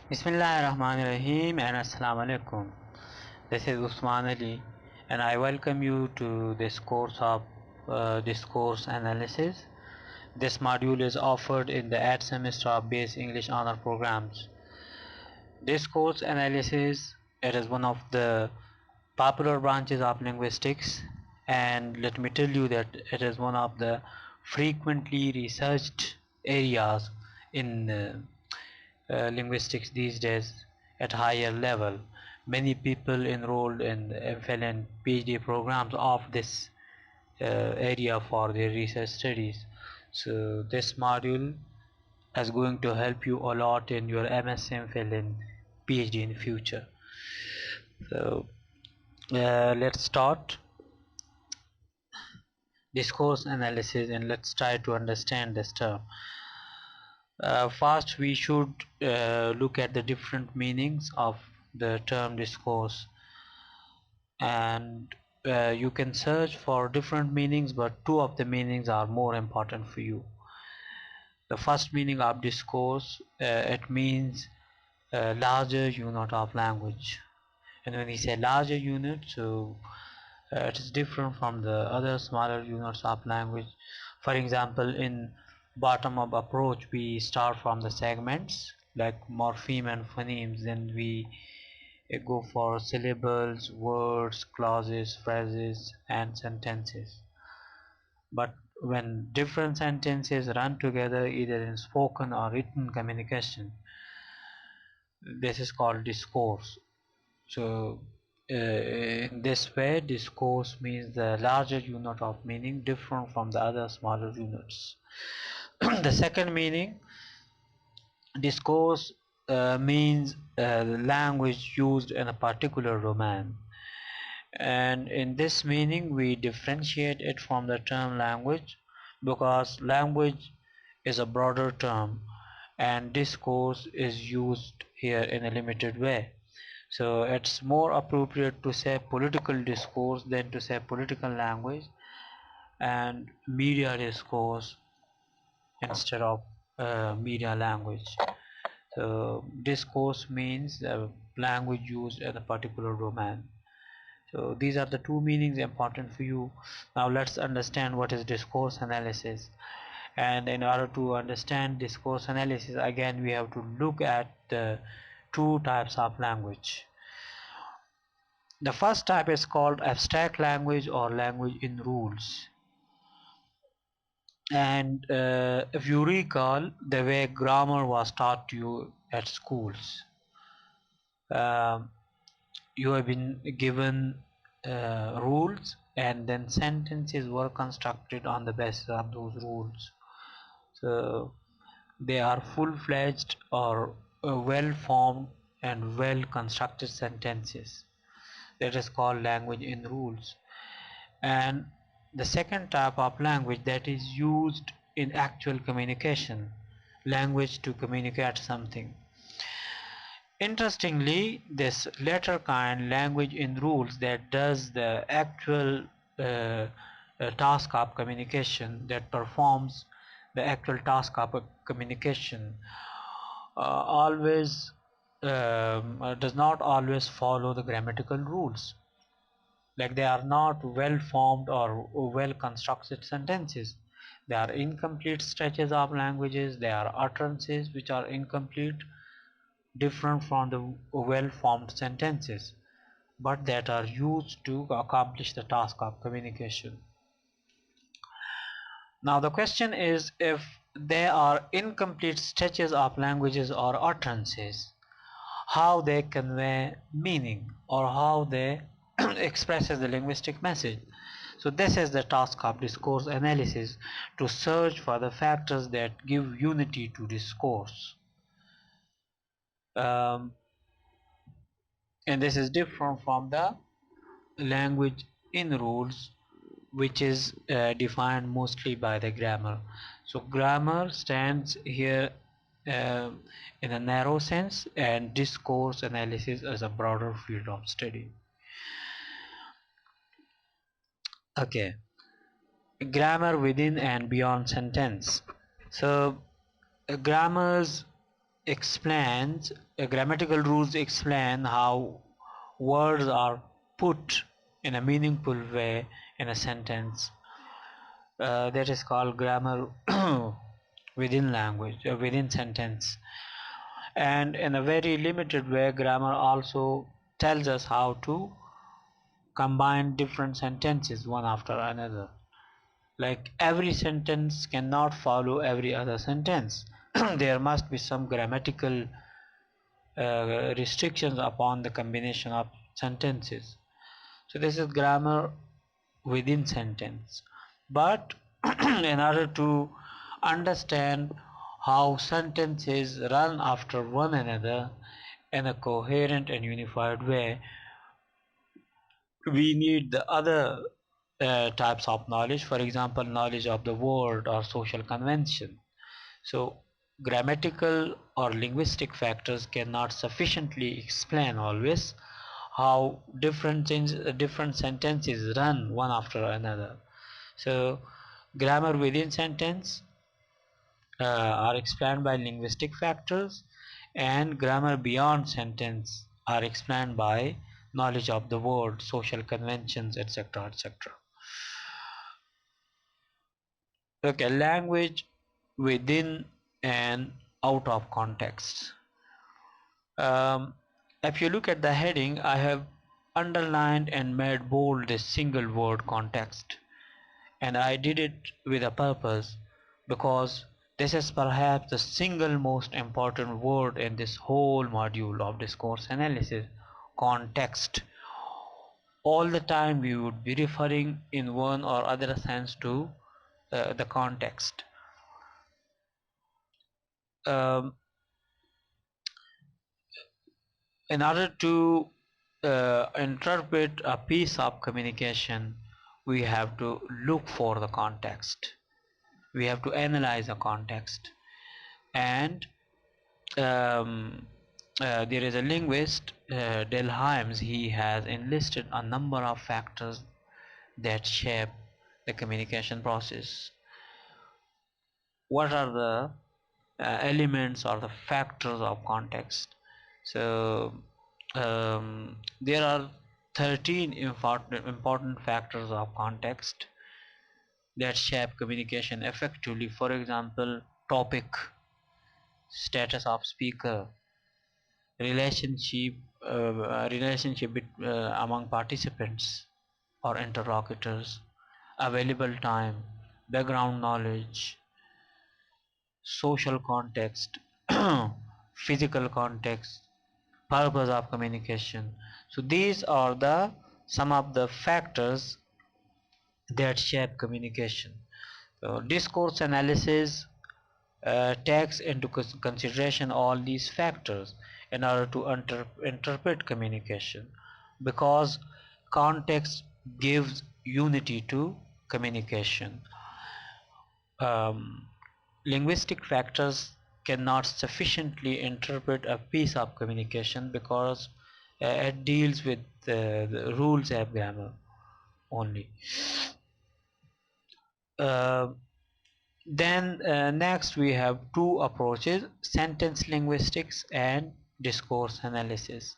Bismillahirrahmanirrahim and Assalamu alaikum. This is Usman Ali and I welcome you to this course of Discourse Analysis. This module is offered in the 8th semester of Basic English Honor programs. Discourse Analysis, it is one of the popular branches of linguistics, and let me tell you that it is one of the frequently researched areas in linguistics these days at higher level. Many people enrolled in the MPhil and PhD programs of this area for their research studies. So this module is going to help you a lot in your MS, MPhil and PhD in future. So let's start discourse analysis and let's try to understand this term. First, we should look at the different meanings of the term discourse, and you can search for different meanings, but two of the meanings are more important for you. The first meaning of discourse, it means larger unit of language, and when we say larger unit, so it is different from the other smaller units of language. For example, in bottom-up approach, we start from the segments like morpheme and phonemes, then we go for syllables, words, clauses, phrases, and sentences. But when different sentences run together either in spoken or written communication, this is called discourse. So in this way, discourse means the larger unit of meaning different from the other smaller units. The second meaning, discourse means language used in a particular domain, and in this meaning we differentiate it from the term language, because language is a broader term and discourse is used here in a limited way. So it's more appropriate to say political discourse than to say political language, and media discourse instead of media language. So discourse means language used in a particular domain. So these are the two meanings important for you. Now let's understand what is discourse analysis. And in order to understand discourse analysis, again we have to look at the two types of language. The first type is called abstract language or language in rules. And if you recall the way grammar was taught to you at schools, um, you have been given rules, and then sentences were constructed on the basis of those rules. So they are full-fledged or well-formed and well-constructed sentences. That is called language in rules. And the second type of language that is used in actual communication, language to communicate something. Interestingly, this latter kind, language in rules, that does the actual task of communication, that performs the actual task of communication, always does not always follow the grammatical rules. Like, they are not well formed or well constructed sentences. They are incomplete stretches of languages. They are utterances which are incomplete, different from the well formed sentences, but that are used to accomplish the task of communication. Now the question is, if they are incomplete stretches of languages or utterances, how they convey meaning or how they expresses the linguistic message. So this is the task of discourse analysis, to search for the factors that give unity to discourse. And this is different from the language in rules, which is defined mostly by the grammar. So grammar stands here uh, in a narrow sense, and discourse analysis is a broader field of study. Okay, grammar within and beyond sentence. So grammars explains grammatical rules explain how words are put in a meaningful way in a sentence. That is called grammar within language, within sentence. And in a very limited way, grammar also tells us how to combine different sentences one after another. Like every sentence cannot follow every other sentence. There must be some grammatical restrictions upon the combination of sentences. So this is grammar within sentence. But in order to understand how sentences run after one another in a coherent and unified way, we need the other types of knowledge, for example, knowledge of the word or social convention. So grammatical or linguistic factors cannot sufficiently explain always how different sentences run one after another. So grammar within sentence are explained by linguistic factors, and grammar beyond sentence are explained by knowledge of the word, social conventions, etc., etc. Okay, language within and out of context. Um, if you look at the heading, I have underlined and made bold this single word context, and I did it with a purpose because this is perhaps the single most important word in this whole module of discourse analysis. Context. All the time we would be referring in one or other sense to the context. Um, in order to interpret a piece of communication, we have to look for the context. We have to analyze the context. And there is a linguist, Delheims. He has enlisted a number of factors that shape the communication process. What are the elements or the factors of context? So there are 13 important factors of context that shape communication effectively. For example, topic, status of speaker, relationship, among participants or interlocutors, available time, background knowledge, social context, physical context, purpose of communication. So these are the some of the factors that shape communication. So discourse analysis takes into consideration all these factors in order to interpret communication, because context gives unity to communication. Um, Linguistic factors cannot sufficiently interpret a piece of communication because it deals with the rules of grammar only. Uh, then next we have two approaches: sentence linguistics and discourse analysis.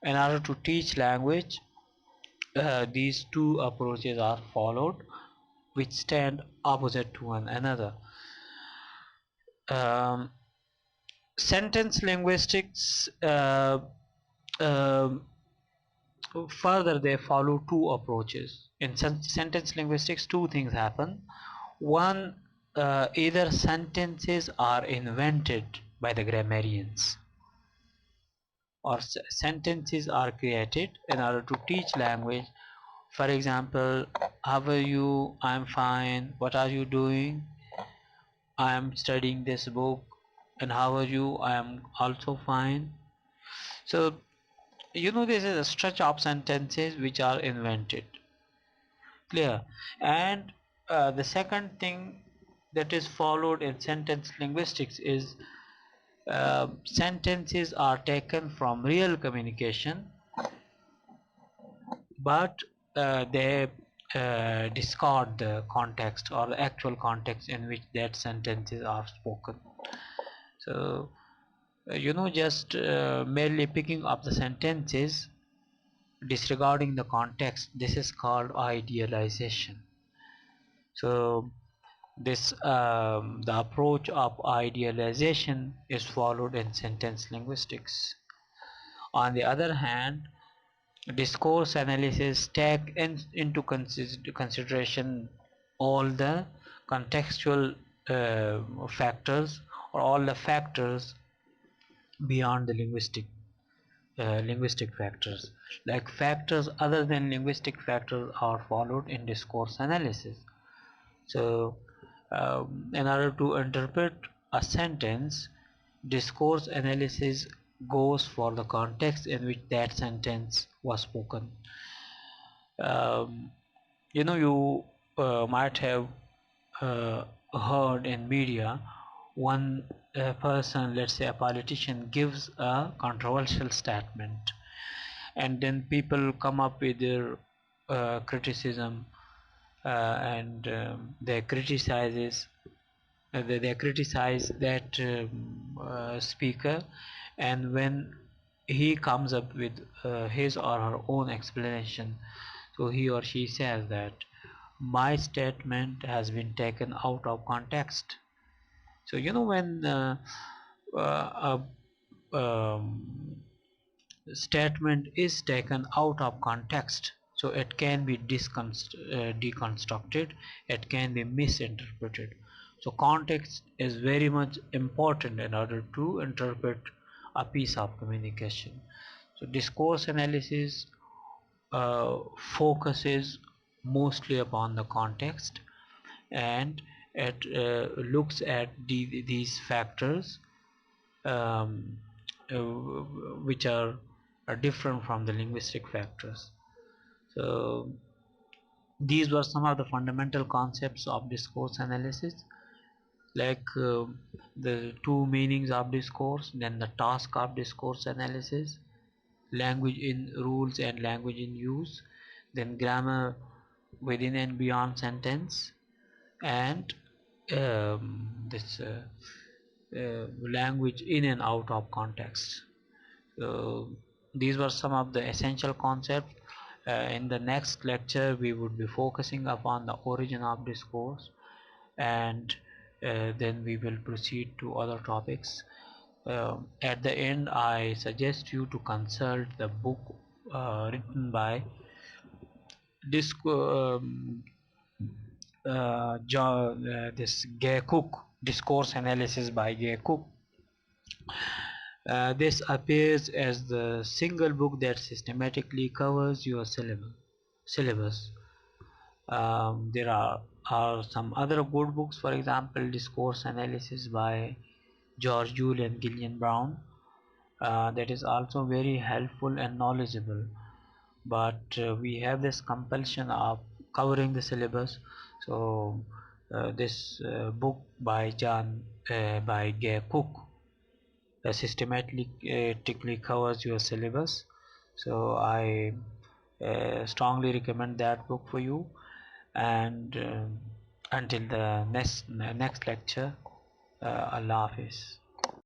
In order to teach language, these two approaches are followed, which stand opposite to one another. Um, Sentence linguistics, um, further they follow two approaches. In sentence linguistics, two things happen. One, either sentences are invented by the grammarians, or sentences are created in order to teach language. For example, how are you? I'm fine. What are you doing? I am studying this book. And how are you? I am also fine. So this is a stretch of sentences which are invented. Clear? And the second thing that is followed in sentence linguistics is sentences are taken from real communication, but they discard the context or the actual context in which that sentences are spoken. So just merely picking up the sentences disregarding the context, this is called idealization. So this the approach of idealization is followed in sentence linguistics. On the other hand, discourse analysis take into consideration all the contextual factors, or all the factors beyond the linguistic factors, like factors other than linguistic factors are followed in discourse analysis. So in order to interpret a sentence, discourse analysis goes for the context in which that sentence was spoken. um, you might have uh, heard in media, one person, let's say a politician, gives a controversial statement, and then people come up with their criticism, and they criticize that speaker, and when he comes up with his or her own explanation, so he or she says that my statement has been taken out of context. So when a statement is taken out of context, so it can be deconstructed, it can be misinterpreted. So context is very much important in order to interpret a piece of communication. So discourse analysis focuses mostly upon the context, and it looks at these factors, um, which are different from the linguistic factors. So these were some of the fundamental concepts of discourse analysis, like the two meanings of discourse, then the task of discourse analysis, language in rules and language in use, then grammar within and beyond sentence, and this language in and out of context. So these were some of the essential concepts. In the next lecture, we would be focusing upon the origin of discourse, and then we will proceed to other topics. At the end, I suggest you to consult the book written by this Gay Cook, Discourse Analysis by Gay Cook. This appears as the single book that systematically covers your syllabus. There are some other good books, for example, Discourse Analysis by George Yule and Gillian Brown. That is also very helpful and knowledgeable. But we have this compulsion of covering the syllabus. So this book by Gay Cook systematically covers your syllabus. So I strongly recommend that book for you. And until the next lecture, Allah Hafiz.